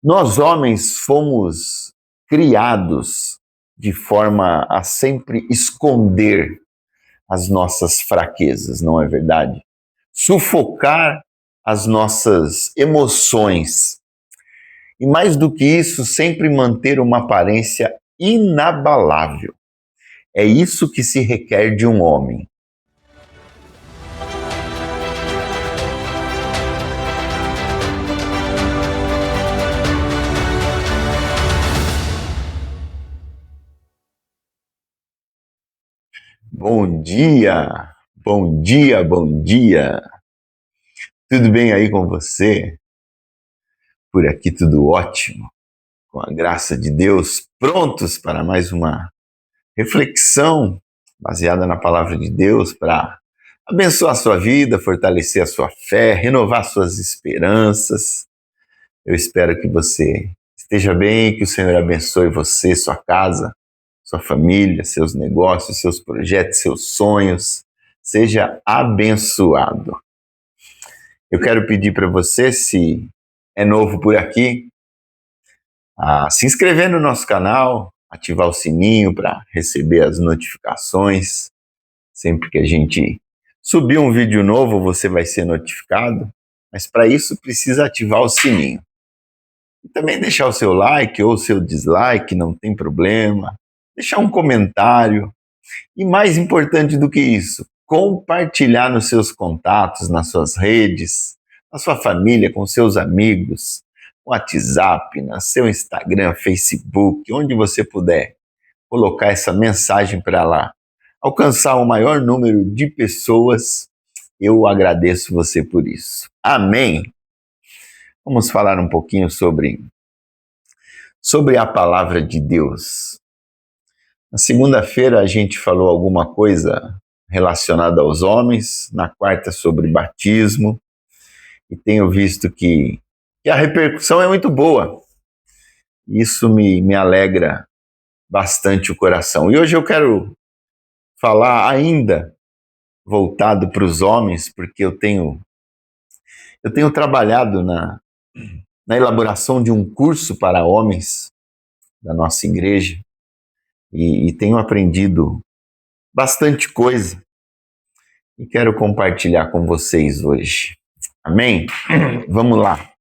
Nós homens fomos criados de forma a sempre esconder as nossas fraquezas, não é verdade? Sufocar as nossas emoções. E mais do que isso, sempre manter uma aparência inabalável. É isso que se requer de um homem. Bom dia, bom dia, bom dia. Tudo bem aí com você? Por aqui tudo ótimo, com a graça de Deus, prontos para mais uma reflexão baseada na palavra de Deus para abençoar a sua vida, fortalecer a sua fé, renovar suas esperanças. Eu espero que você esteja bem, que o Senhor abençoe você, sua casa, sua família, seus negócios, seus projetos, seus sonhos. Seja abençoado. Eu quero pedir para você, se é novo por aqui, a se inscrever no nosso canal, ativar o sininho para receber as notificações. Sempre que a gente subir um vídeo novo, você vai ser notificado. Mas para isso precisa ativar o sininho. E também deixar o seu like ou o seu dislike, não tem problema. Deixar um comentário. E mais importante do que isso, compartilhar nos seus contatos, nas suas redes, na sua família, com seus amigos, no WhatsApp, no seu Instagram, Facebook, onde você puder colocar essa mensagem para lá. Alcançar o maior número de pessoas, eu agradeço você por isso. Amém? Vamos falar um pouquinho sobre a palavra de Deus. Na segunda-feira a gente falou alguma coisa relacionada aos homens, na quarta sobre batismo, e tenho visto que a repercussão é muito boa. Isso me alegra bastante o coração. E hoje eu quero falar ainda voltado para os homens, porque eu tenho trabalhado na elaboração de um curso para homens da nossa igreja e tenho aprendido bastante coisa e quero compartilhar com vocês hoje. Amém? Vamos lá.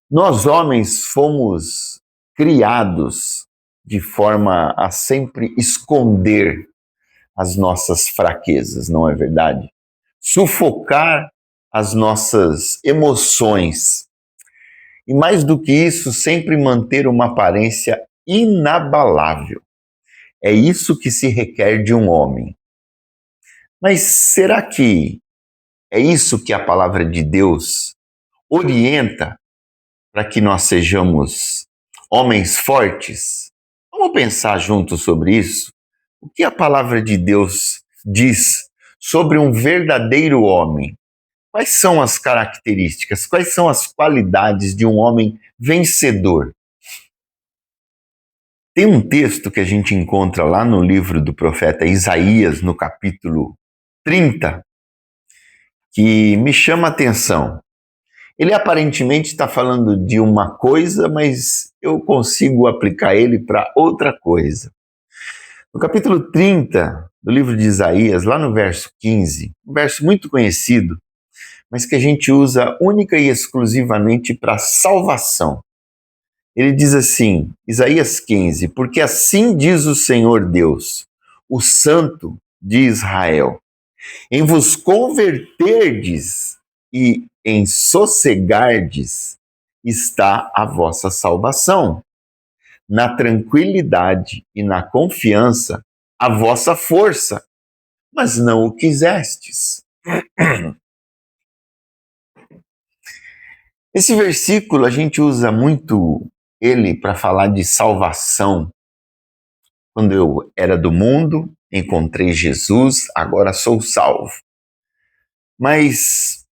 Nós homens fomos criados de forma a sempre esconder as nossas fraquezas, não é verdade? Sufocar as nossas emoções. E mais do que isso, sempre manter uma aparência inabalável. É isso que se requer de um homem. Mas será que é isso que a palavra de Deus orienta para que nós sejamos homens fortes? Vamos pensar juntos sobre isso? O que a palavra de Deus diz sobre um verdadeiro homem? Quais são as características, quais são as qualidades de um homem vencedor? Tem um texto que a gente encontra lá no livro do profeta Isaías, no capítulo 30, que me chama a atenção. Ele aparentemente está falando de uma coisa, mas eu consigo aplicar ele para outra coisa. No capítulo 30 do livro de Isaías, lá no verso 15, um verso muito conhecido, mas que a gente usa única e exclusivamente para salvação. Ele diz assim, Isaías 15, porque assim diz o Senhor Deus, o Santo de Israel, em vos converterdes e em sossegardes está a vossa salvação. Na tranquilidade e na confiança, a vossa força, mas não o quisestes. Esse versículo a gente usa muito ele para falar de salvação. Quando eu era do mundo, encontrei Jesus, agora sou salvo. Mas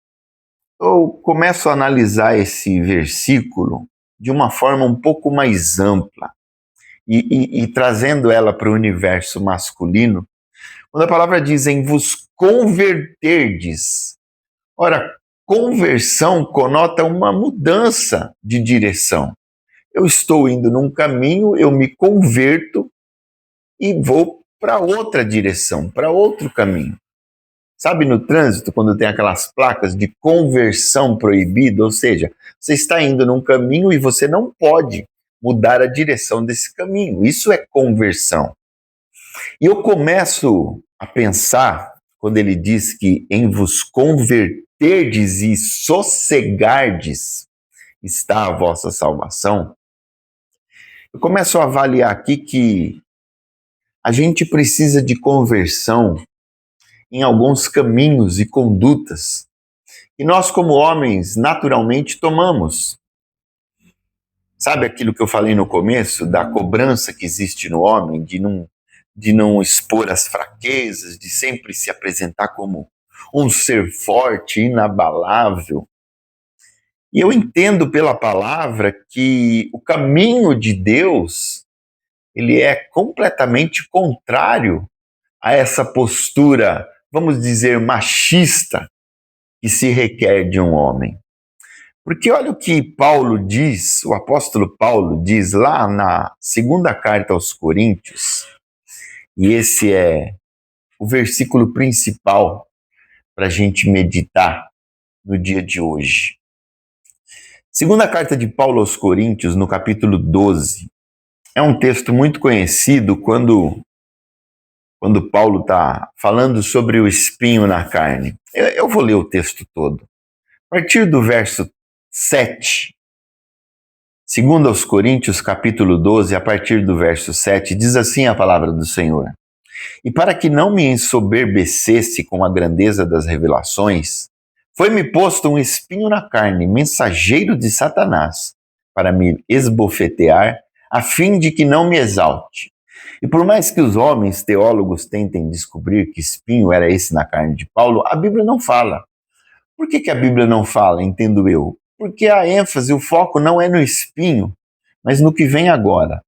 eu começo a analisar esse versículo de uma forma um pouco mais ampla e trazendo ela para o universo masculino, quando a palavra diz em vos converterdes. Ora, conversão conota uma mudança de direção. Eu estou indo num caminho, eu me converto e vou para outra direção, para outro caminho. Sabe, no trânsito, quando tem aquelas placas de conversão proibida, ou seja, você está indo num caminho e você não pode mudar a direção desse caminho. Isso é conversão. E eu começo a pensar, quando ele diz que em vos converterdes e sossegardes está a vossa salvação, eu começo a avaliar aqui que a gente precisa de conversão em alguns caminhos e condutas que nós, como homens, naturalmente tomamos. Sabe aquilo que eu falei no começo, da cobrança que existe no homem, de não expor as fraquezas, de sempre se apresentar como um ser forte, inabalável. E eu entendo pela palavra que o caminho de Deus, ele é completamente contrário a essa postura, vamos dizer, machista que se requer de um homem. Porque olha o que Paulo diz, o apóstolo Paulo diz lá na segunda carta aos Coríntios, e esse é o versículo principal para a gente meditar no dia de hoje. Segunda carta de Paulo aos Coríntios, no capítulo 12, é um texto muito conhecido quando Paulo está falando sobre o espinho na carne. Eu vou ler o texto todo. A partir do verso 7, segundo aos Coríntios, capítulo 12, a partir do verso 7, diz assim a palavra do Senhor. E para que não me ensoberbecesse com a grandeza das revelações, foi-me posto um espinho na carne, mensageiro de Satanás, para me esbofetear, a fim de que não me exalte. E por mais que os homens teólogos tentem descobrir que espinho era esse na carne de Paulo, a Bíblia não fala. Por que a Bíblia não fala, entendo eu? Porque a ênfase, o foco não é no espinho, mas no que vem agora.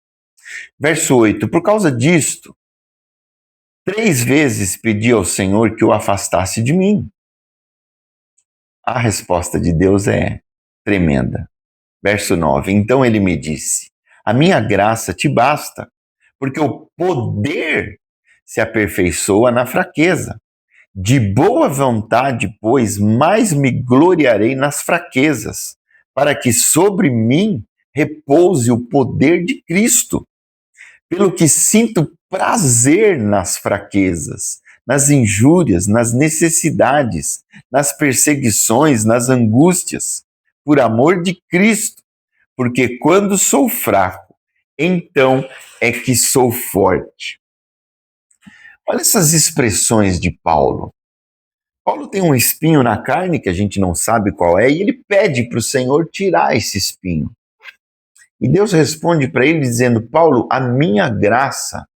Verso 8. Por causa disto, 3 vezes pedi ao Senhor que o afastasse de mim. A resposta de Deus é tremenda. Verso 9. Então ele me disse: a minha graça te basta, porque o poder se aperfeiçoa na fraqueza. De boa vontade, pois, mais me gloriarei nas fraquezas, para que sobre mim repouse o poder de Cristo. Pelo que sinto prazer nas fraquezas, nas injúrias, nas necessidades, nas perseguições, nas angústias, por amor de Cristo, porque quando sou fraco, então é que sou forte. Olha essas expressões de Paulo. Paulo tem um espinho na carne que a gente não sabe qual é, e ele pede para o Senhor tirar esse espinho. E Deus responde para ele dizendo: Paulo, a minha graça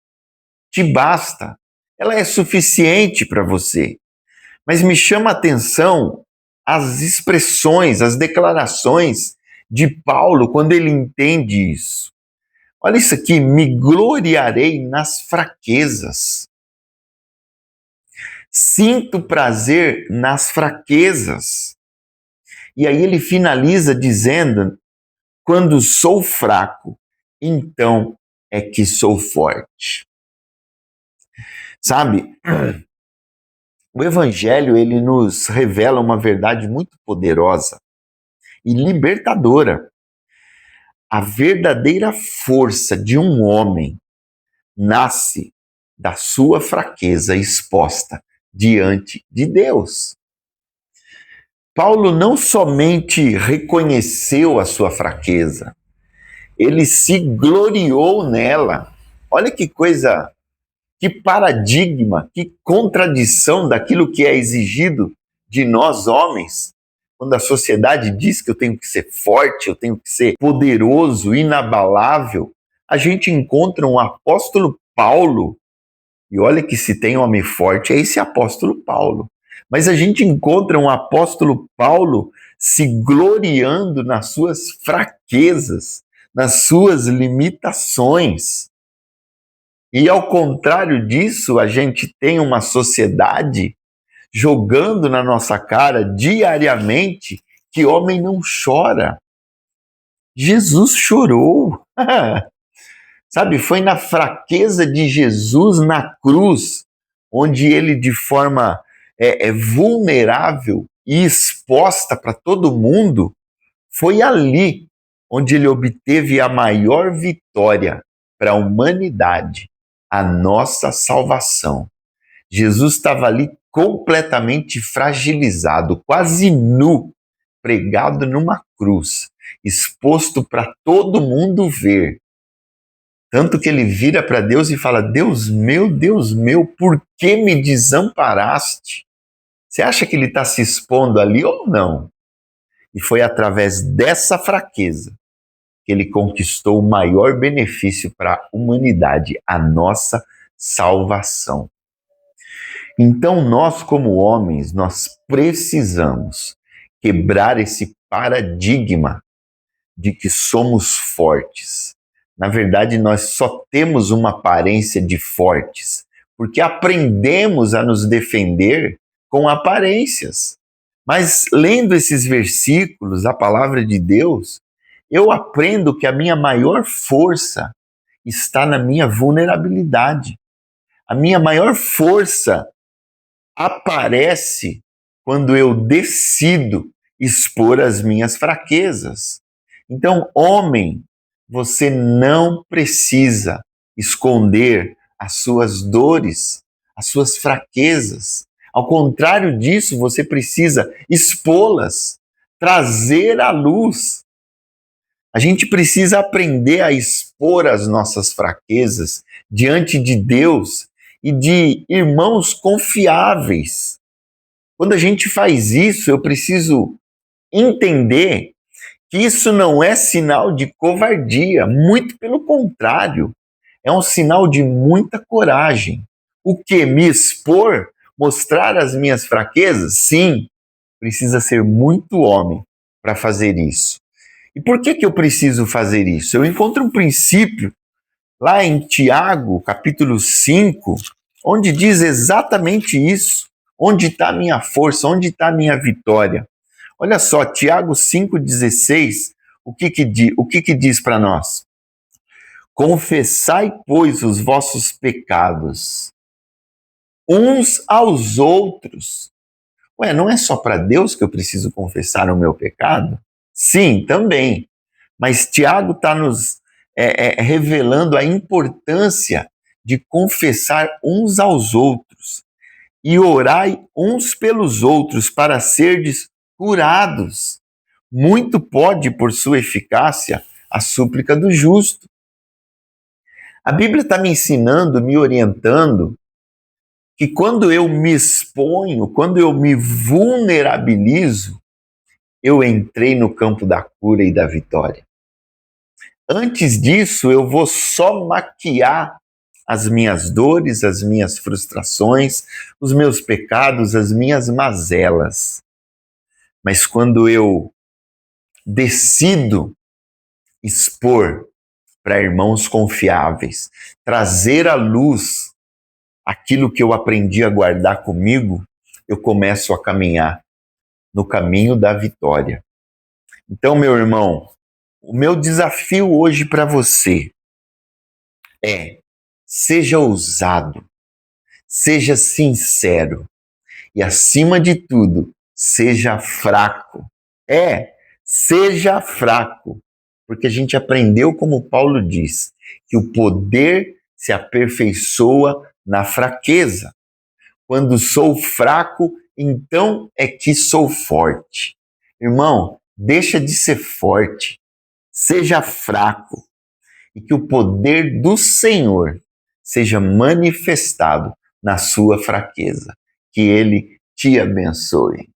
te basta, ela é suficiente para você. Mas me chama a atenção as expressões, as declarações de Paulo quando ele entende isso. Olha isso aqui: me gloriarei nas fraquezas. Sinto prazer nas fraquezas. E aí ele finaliza dizendo: quando sou fraco, então é que sou forte. Sabe, o Evangelho, ele nos revela uma verdade muito poderosa e libertadora. A verdadeira força de um homem nasce da sua fraqueza exposta diante de Deus. Paulo não somente reconheceu a sua fraqueza, ele se gloriou nela. Olha que coisa, que paradigma, que contradição daquilo que é exigido de nós homens. Quando a sociedade diz que eu tenho que ser forte, eu tenho que ser poderoso, inabalável, a gente encontra um apóstolo Paulo, e olha que se tem homem forte é esse apóstolo Paulo. Mas a gente encontra um apóstolo Paulo se gloriando nas suas fraquezas, nas suas limitações. E ao contrário disso, a gente tem uma sociedade jogando na nossa cara diariamente que homem não chora. Jesus chorou. Sabe, foi na fraqueza de Jesus na cruz, onde ele de forma vulnerável e exposta para todo mundo, foi ali onde ele obteve a maior vitória para a humanidade, a nossa salvação. Jesus estava ali completamente fragilizado, quase nu, pregado numa cruz, exposto para todo mundo ver. Tanto que ele vira para Deus e fala: Deus meu, por que me desamparaste? Você acha que ele está se expondo ali ou não? E foi através dessa fraqueza que ele conquistou o maior benefício para a humanidade, a nossa salvação. Então nós, como homens, nós precisamos quebrar esse paradigma de que somos fortes. Na verdade, nós só temos uma aparência de fortes, porque aprendemos a nos defender com aparências. Mas lendo esses versículos, a palavra de Deus, eu aprendo que a minha maior força está na minha vulnerabilidade. A minha maior força aparece quando eu decido expor as minhas fraquezas. Então, homem, você não precisa esconder as suas dores, as suas fraquezas. Ao contrário disso, você precisa expô-las, trazer à luz. A gente precisa aprender a expor as nossas fraquezas diante de Deus e de irmãos confiáveis. Quando a gente faz isso, eu preciso entender que isso não é sinal de covardia, muito pelo contrário, é um sinal de muita coragem. O que? Me expor? Mostrar as minhas fraquezas? Sim, precisa ser muito homem para fazer isso. E por que eu preciso fazer isso? Eu encontro um princípio lá em Tiago, capítulo 5, onde diz exatamente isso. Onde está a minha força? Onde está a minha vitória? Olha só, Tiago 5,16, o que diz para nós? Confessai, pois, os vossos pecados uns aos outros. Ué, não é só para Deus que eu preciso confessar o meu pecado? Sim, também. Mas Tiago está nos revelando a importância de confessar uns aos outros e orai uns pelos outros para serdes curados. Muito pode, por sua eficácia, a súplica do justo. A Bíblia está me ensinando, me orientando, que quando eu me exponho, quando eu me vulnerabilizo, eu entrei no campo da cura e da vitória. Antes disso, eu vou só maquiar as minhas dores, as minhas frustrações, os meus pecados, as minhas mazelas. Mas quando eu decido expor para irmãos confiáveis, trazer à luz aquilo que eu aprendi a guardar comigo, eu começo a caminhar no caminho da vitória. Então, meu irmão, o meu desafio hoje para você é: seja ousado, seja sincero e, acima de tudo, seja fraco. Seja fraco, porque a gente aprendeu, como Paulo diz, que o poder se aperfeiçoa na fraqueza. Quando sou fraco, então é que sou forte. Irmão, deixa de ser forte, seja fraco e que o poder do Senhor seja manifestado na sua fraqueza. Que Ele te abençoe.